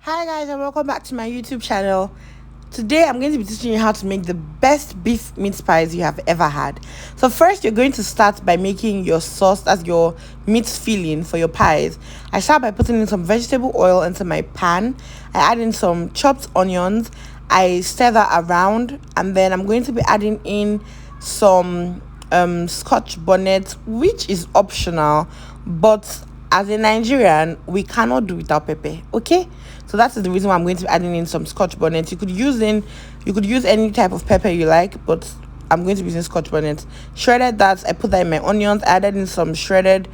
Hi guys, and welcome back to my YouTube channel. Today I'm going to be teaching you how to make the best beef mince pies you have ever had. So first you're going to start by making your sauce as your meat filling for your pies. I start by putting in some vegetable oil into my pan. I add in some chopped onions. I stir that around, and then I'm going to be adding in some Scotch bonnet, which is optional, but as a Nigerian, we cannot do without pepper. Okay, so that is the reason why I'm going to be adding in some Scotch bonnet. You could use any type of pepper you like, but I'm going to be using Scotch bonnet. Shredded that, I put that in my onions. I added in some shredded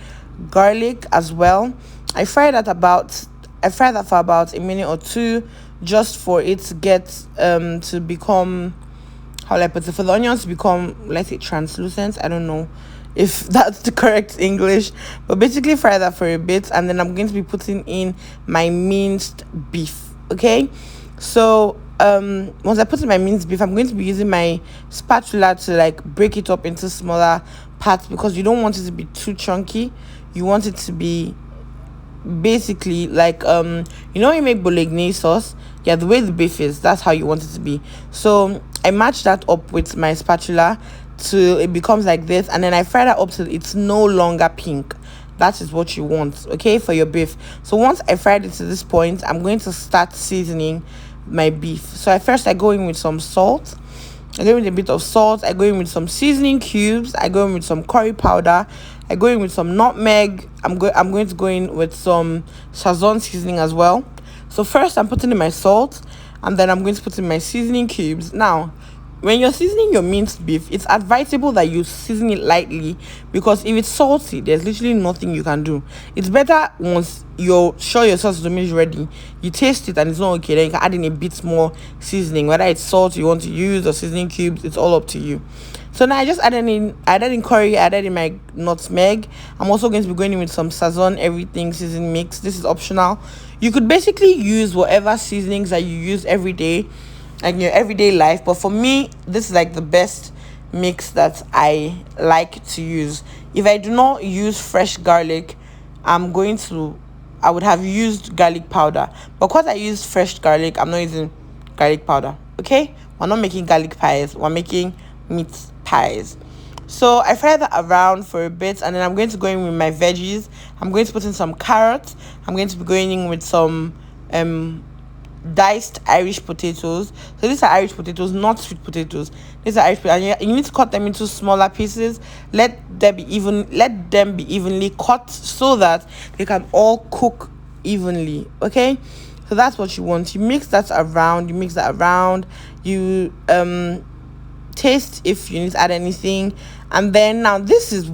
garlic as well. I fry that for about a minute or two, just for it to get to become, how will I put it, for the onions to become, let's say, translucent. I don't know if that's the correct English, but basically fry that for a bit, and then I'm going to be putting in my minced beef. Okay, so once I put in my minced beef, I'm going to be using my spatula to like break it up into smaller parts, because you don't want it to be too chunky. You want it to be basically like you make bolognese sauce. Yeah, the way the beef is, that's how you want it to be. So I match that up with my spatula till it becomes like this, and then I fry that up till it's no longer pink. That is what you want, okay, for your beef. So once I fried it to this point, I'm going to start seasoning my beef. So I go in with some salt. I go in with a bit of salt. I go in with some seasoning cubes. I go in with some curry powder. I go in with some nutmeg. I'm going to go in with some Sazon seasoning as well. So first I'm putting in my salt, and then I'm going to put in my seasoning cubes. Now, when you're seasoning your minced beef, it's advisable that you season it lightly, because if it's salty, there's literally nothing you can do. It's better once you're sure your sauce is ready, you taste it and it's not okay, then you can add in a bit more seasoning, whether it's salt you want to use or seasoning cubes. It's all up to you. So now I added in curry, I added in my nutmeg. I'm also going to be going in with some Sazon everything seasoning mix. This is optional. You could basically use whatever seasonings that you use every day, like in your everyday life, but for me, this is like the best mix that I like to use. If I do not use fresh garlic, I would have used garlic powder, but because I used fresh garlic, I'm not using garlic powder. Okay, we're not making garlic pies, we're making meat pies. So I fry that around for a bit, and then I'm going to go in with my veggies. I'm going to put in some carrots. I'm going to be going in with some diced Irish potatoes. So these are Irish potatoes, not sweet potatoes. These are Irish potatoes, and you need to cut them into smaller pieces. Let them be evenly cut, so that they can all cook evenly. Okay, so that's what you want. You mix that around. You taste if you need to add anything, and then now this is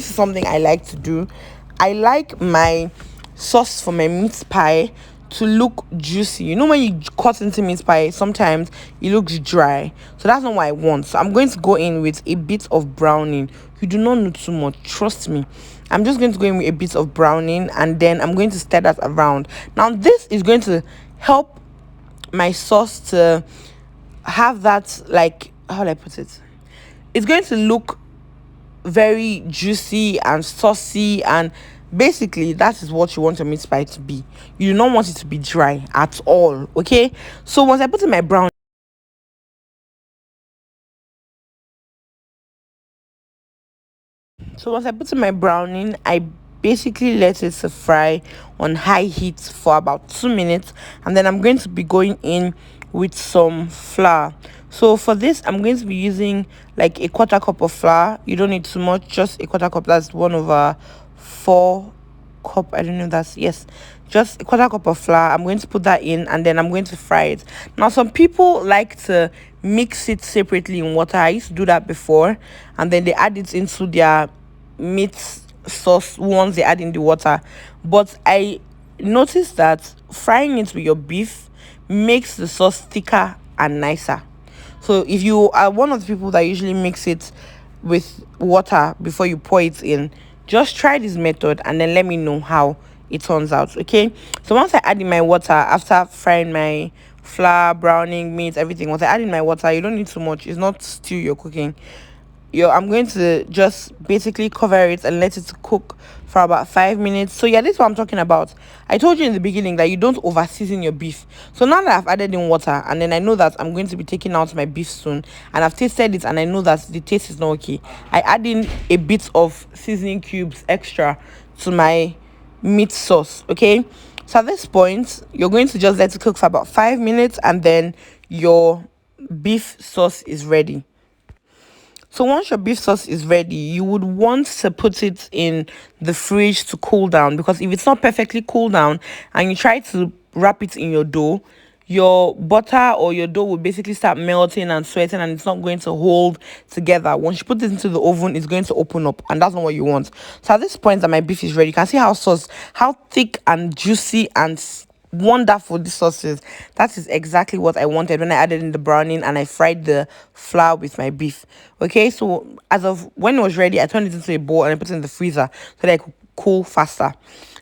something I like to do. I like my sauce for my meat pie to look juicy. You know, when you cut into meat pie, sometimes it looks dry, so that's not what I want. So I'm going to go in with a bit of browning. You do not need too much, trust me. I'm just going to go in with a bit of browning, and then I'm going to stir that around. Now this is going to help my sauce to have that, like, how do I put it, it's going to look very juicy and saucy, and basically that is what you want your meat pie to be. You do not want it to be dry at all. Okay, so once I put in my brown so once I put in my browning, I basically let it to fry on high heat for about 2 minutes, and then I'm going to be going in with some flour. So for this, I'm going to be using like a quarter cup of flour. You don't need too much, just a quarter cup. That's 1/4 cup. I don't know if that's, yes, just a quarter cup of flour. I'm going to put that in, and then I'm going to fry it. Now some people like to mix it separately in water. I used to do that before, and then they add it into their meat sauce once they add in the water. But I noticed that frying it with your beef makes the sauce thicker and nicer. So if you are one of the people that usually mix it with water before you pour it in, just try this method and then let me know how it turns out. Okay, so once I add in my water after frying my flour, browning, meat, everything, once I add in my water, you don't need too much. It's not stew you're cooking. I'm going to just basically cover it and let it cook for about 5 minutes. So yeah, this is what I'm talking about. I told you in the beginning that you don't over season your beef. So now that I've added in water, and then I know that I'm going to be taking out my beef soon, and I've tasted it and I know that the taste is not okay, I add in a bit of seasoning cubes extra to my meat sauce. Okay, so at this point you're going to just let it cook for about 5 minutes, and then your beef sauce is ready. So once your beef sauce is ready, you would want to put it in the fridge to cool down, because if it's not perfectly cool down and you try to wrap it in your dough, your butter or your dough will basically start melting and sweating, and it's not going to hold together. Once you put it into the oven, it's going to open up, and that's not what you want. So at this point that my beef is ready, you can see how thick and juicy and wonderful this sauce is. That is exactly what I wanted when I added in the browning and I fried the flour with my beef. Okay, so as of when it was ready, I turned it into a bowl and I put it in the freezer so that I could cool faster.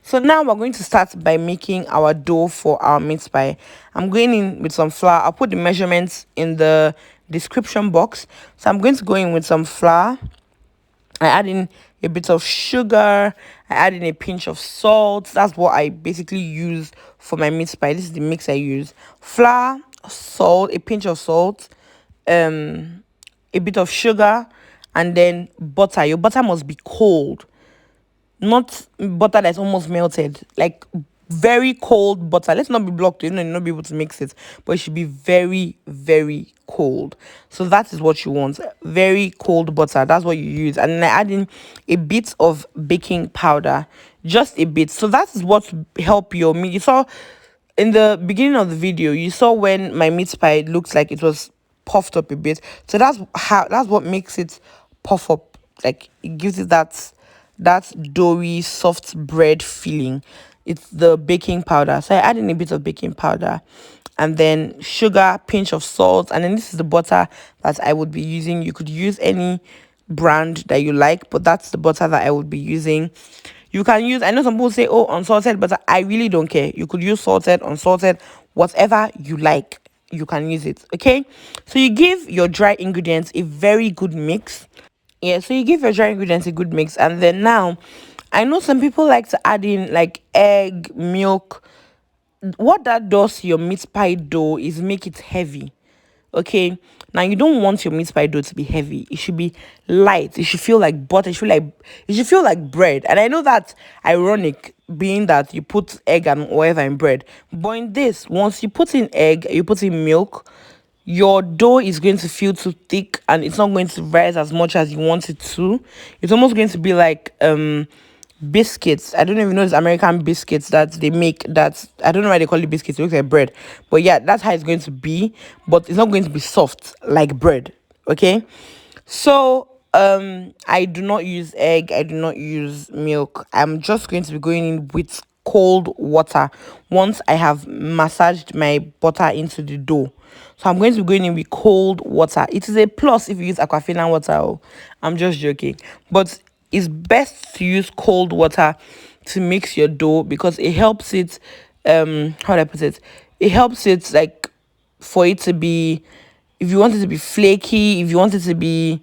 So now we're going to start by making our dough for our meat pie. I'm going in with some flour. I'll put the measurements in the description box. So I'm going to go in with some flour. I add in a bit of sugar. I add in a pinch of salt. That's what I basically use for my meat pie. This is the mix I use: flour, salt, a pinch of salt, a bit of sugar, and then butter. Your butter must be cold, not butter that's almost melted, like very cold butter. Let's not be blocked, you'll not be able to mix it, but it should be very, very cold. So that is what you want, very cold butter. That's what you use. And then I add in a bit of baking powder, just a bit. So that is what help your meat. You saw in the beginning of the video, you saw when my meat pie looked like it was puffed up a bit. So that's what makes it puff up, like it gives it that doughy soft bread feeling. It's the baking powder. So I add in a bit of baking powder, and then sugar, pinch of salt, and then this is the butter that I would be using. You could use any brand that you like, but that's the butter that I would be using. You can use, I know some people say, oh, unsalted butter. I really don't care. You could use salted, unsalted, whatever you like, you can use it. Okay, so you give your dry ingredients a very good mix. Yeah, so you give your dry ingredients a good mix, and then now I know some people like to add in like egg, milk. What that does to your meat pie dough is make it heavy. Okay, now you don't want your meat pie dough to be heavy. It should be light. It should feel like butter. It should feel like bread. And I know that's ironic, being that you put egg and whatever in bread, but in this, once you put in egg, you put in milk, your dough is going to feel too thick and it's not going to rise as much as you want it to. It's almost going to be like biscuits. I don't even know, it's American biscuits that they make. That I don't know why they call it biscuits. It looks like bread, but yeah, that's how it's going to be. But it's not going to be soft like bread. Okay, so I do not use egg. I do not use milk. I'm just going to be going in with cold water once I have massaged my butter into the dough. So I'm going to be going in with cold water. It is a plus if you use aquafina water. Oh, I'm just joking, but it's best to use cold water to mix your dough because it helps it. How do I put it? It helps it, like, for it to be, if you want it to be flaky, if you want it to be,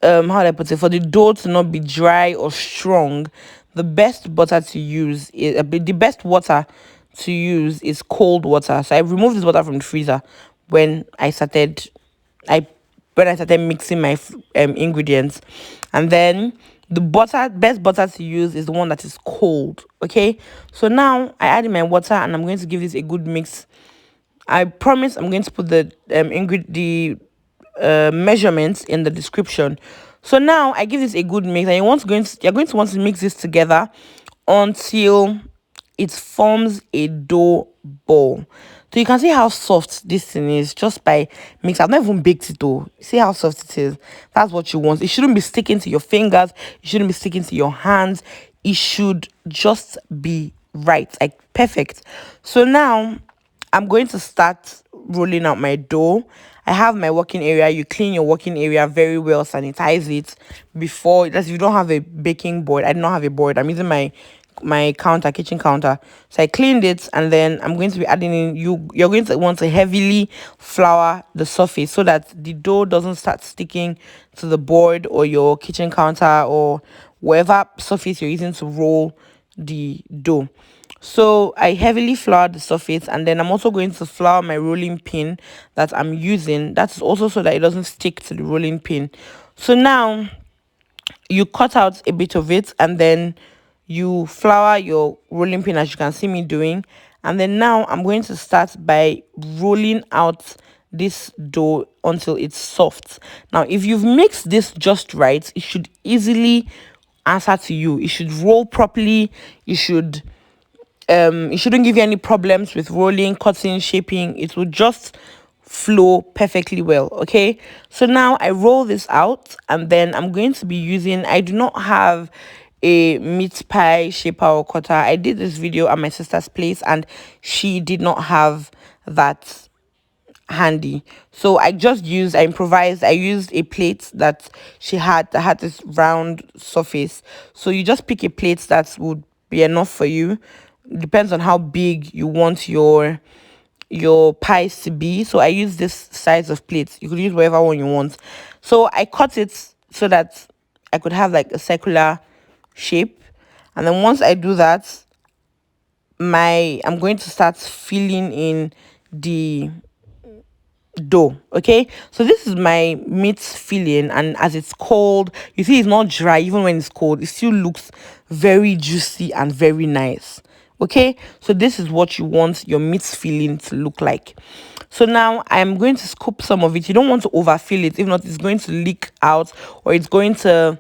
how do I put it, for the dough to not be dry or strong, the best butter to use is the best water to use is cold water. So I removed this water from the freezer when I started I when I started mixing my ingredients. And then the best butter to use is the one that is cold. Okay, so now I add in my water and I'm going to give this a good mix. I promise I'm going to put the measurements in the description. So now I give this a good mix, and you're going to want to mix this together until it forms a dough ball. So you can see how soft this thing is just by mix. I've not even baked it though. See how soft it is. That's what you want. It shouldn't be sticking to your fingers. It shouldn't be sticking to your hands. It should just be right, like perfect. So now I'm going to start rolling out my dough. I have my working area. You clean your working area very well, sanitize it before. That's if you don't have a baking board. I do not have a board. I'm using my my counter, kitchen counter. So I cleaned it, and then I'm going to be adding in, you're going to want to heavily flour the surface so that the dough doesn't start sticking to the board or your kitchen counter or whatever surface you're using to roll the dough. So I heavily flour the surface, and then I'm also going to flour my rolling pin that I'm using. That's also so that it doesn't stick to the rolling pin. So now you cut out a bit of it, and then you flour your rolling pin as you can see me doing. And then now I'm going to start by rolling out this dough until it's soft. Now if you've mixed this just right, it should easily answer to you. It should roll properly. It shouldn't give you any problems with rolling, cutting, shaping. It will just flow perfectly well. Okay, so now I roll this out, and then I'm going to be using, I do not have a meat pie shaper or cutter. I did this video at my sister's place and she did not have that handy, so I improvised. I used a plate that she had that had this round surface. So you just pick a plate that would be enough for you. Depends on how big you want your pies to be. So I use this size of plates. You could use whatever one you want. So I cut it so that I could have like a circular shape. And then once I do that, I'm going to start filling in the dough. Okay, so this is my meat filling, and as it's cold, you see it's not dry. Even when it's cold, it still looks very juicy and very nice. Okay, so this is what you want your meat filling to look like. So now I'm going to scoop some of it. You don't want to overfill it, if not it's going to leak out, or it's going to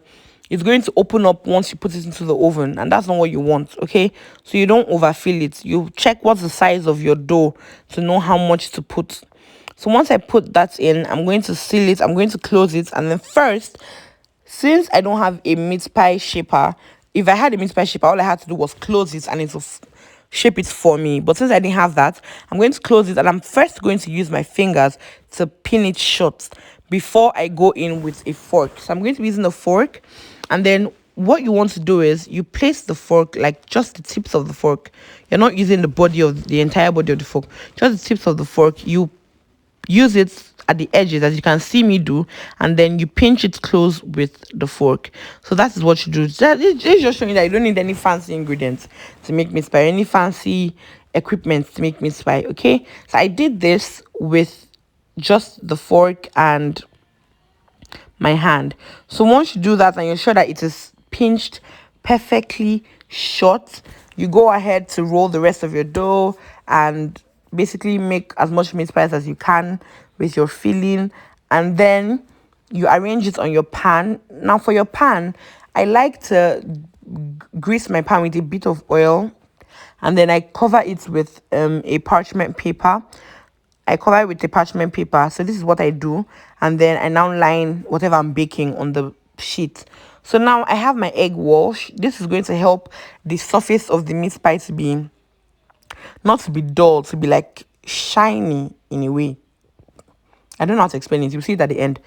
open up once you put it into the oven, and that's not what you want. Okay, so you don't overfill it. You check what's the size of your dough to know how much to put. So once I put that in, I'm going to seal it, I'm going to close it, and then first, since I don't have a meat pie shaper, if I had a meat pie shaper, all I had to do was close it and it will shape it for me. But since I didn't have that, I'm going to close it, and I'm first going to use my fingers to pin it shut before I go in with a fork. So I'm going to be using a fork, and then what you want to do is you place the fork, like just the tips of the fork. You're not using the entire body of the fork, just the tips of the fork. You use it at the edges as you can see me do, and then you pinch it close with the fork. So that is what you do. It's just showing that you don't need any fancy ingredients to make meat pie, any fancy equipment to make meat pie. Okay, so I did this with just the fork and my hand. So once you do that and you're sure that it is pinched perfectly short, you go ahead to roll the rest of your dough and basically make as much meat pies as you can with your filling, and then you arrange it on your pan. Now for your pan, I like to grease my pan with a bit of oil, and then I cover it with a parchment paper. I cover it with the parchment paper. So this is what I do. And then I now line whatever I'm baking on the sheet. So now I have my egg wash. This is going to help the surface of the meat pie to be, not to be dull, to be like shiny in a way. I don't know how to explain it. You'll see it at the end.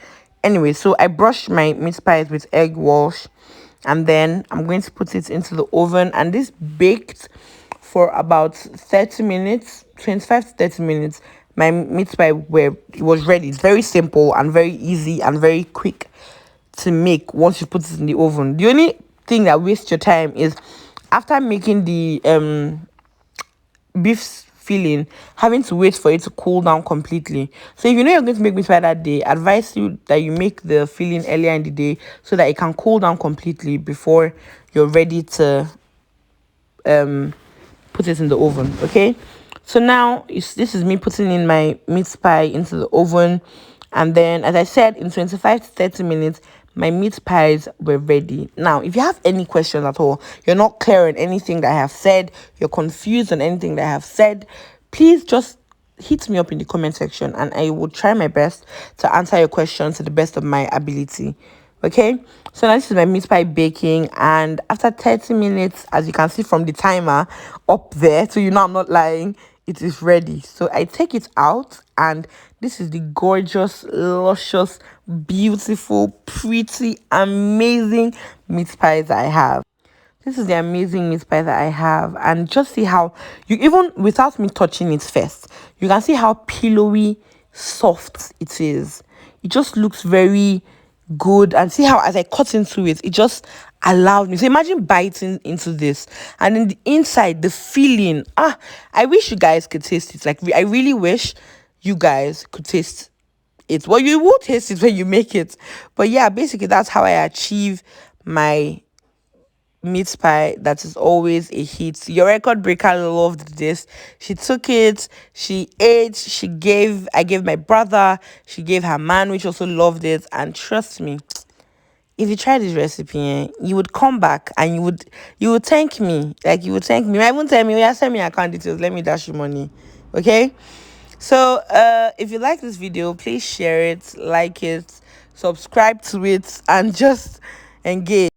Anyway, so I brush my meat pies with egg wash, and then I'm going to put it into the oven, and this baked for about 30 minutes, 25 to 30 minutes. My meat pie it was ready. It's very simple and very easy and very quick to make once you put it in the oven. The only thing that wastes your time is after making the beef filling, having to wait for it to cool down completely. So if you know you're going to make meat pie that day, I advise you that you make the filling earlier in the day so that it can cool down completely before you're ready to put it in the oven. Okay, so now this is me putting in my meat pie into the oven, and then as I said, in 25 to 30 minutes my meat pies were ready. Now if you have any questions at all, you're not clear on anything that I have said, you're confused on anything that I have said, please just hit me up in the comment section and I will try my best to answer your questions to the best of my ability. Okay, so now this is my meat pie baking, and after 30 minutes, as you can see from the timer up there, so you know I'm not lying, it is ready. So I take it out, and this is the gorgeous, luscious, beautiful, pretty, amazing meat pies I have. This is the amazing meat pie that I have, and just see how you, even without me touching it first, you can see how pillowy soft it is. It just looks very good, and see how as I cut into it, it just allowed me. So imagine biting into this, and in the inside, the feeling. I wish you guys could taste it. Like I really wish you guys could taste it. Well, you will taste it when you make it, but yeah, basically that's how I achieve my meat pie that is always a hit. Your record breaker loved this. She took it, she ate, I gave my brother, she gave her man, which also loved it. And trust me, if you try this recipe, you would come back and you would thank me. Like, you would thank me. You might even tell me, yeah, send me account details, let me dash you money. Okay? So if you like this video, please share it, like it, subscribe to it, and just engage.